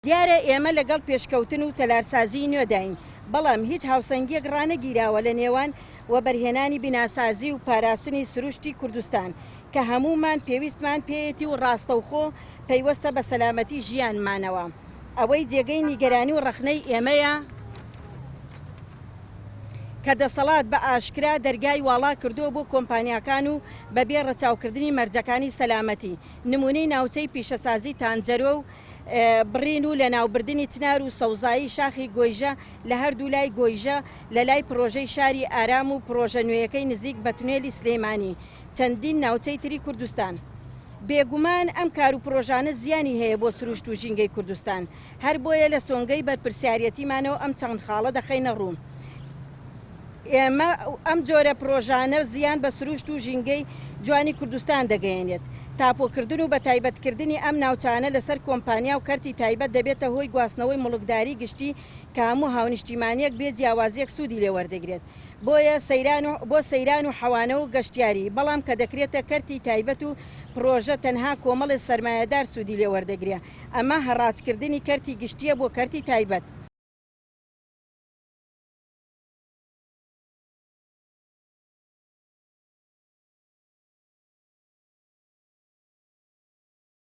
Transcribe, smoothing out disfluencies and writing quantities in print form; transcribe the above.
دیارە ئێمە لەگەڵ پێشکەوتن و تەلارسازی نوێداین، بەڵام هیچ هاوسەنگیەک ڕانەگیراوە لە نێوان وەبەرهێنانی بیناسازی و پاراستنی سروشتی کوردستان کە هەمومان پێویستمان پێیەتی و ڕاستەوخۆ پەیوەستە بە سەلامەتی ژیانمانەوە. ئەوەی جێگەی نیگەرانی و ڕەخنەی ئێمەیە کە دەسەڵات بە ئاشکرا دەرگای واڵا کردووە بۆ کۆمپانیاکان و بەبێ ڕەچاوکردنی مەرجەکانی سەلامەتی. نمونەی ناوچەی پیشەسازی تانجەرۆ و بڕین و لە ناوبردننی چنار و سەوزایی شاخی گۆیژە لە هەردوو لای گۆیژە لە لای پرۆژەی شاری ئارام و پرۆژە نوێیەکەی نزیک بە تونێلی سلەیمانی چەندین ناوچەی تری کوردستان. بێگومان ئەم کار و پرۆژانە زیانی هەیە بۆ سروشت و ژینگەی کوردستان، هەر بۆیە لە سۆنگەی بەرپرسیارەتیمانەوە ئەم چەند خاڵە دەخەینە ڕوون. ئێمە ئەم جۆرە پرۆژانە زیان بە سروشت و ژینگەی جوانی کوردستان دەگەیەنێت. تاپۆکردن و بە تایبەتکردنی ئەم ناوچانە لەسەر کۆمپانیا و کەرتی تایبەت دەبێتە هۆی گواستنەوەی مڵکداری گشتی کە هەموو هاونیشتیمانیەک بێ جیاوازیەک سوودی لێ وەردەگرێت. بۆیە بۆ سەیران و حەوانە و گەشتیاری، بەڵام کە دەکرێتە کەرتی تایبەت و پرۆژە تەنها کۆمەڵی سەرمایەدار سوودی لێ وەردەگرێت. ئەمە هەڕاجکردنی کەرتی گشتیە بۆ کەرتی تایبەت.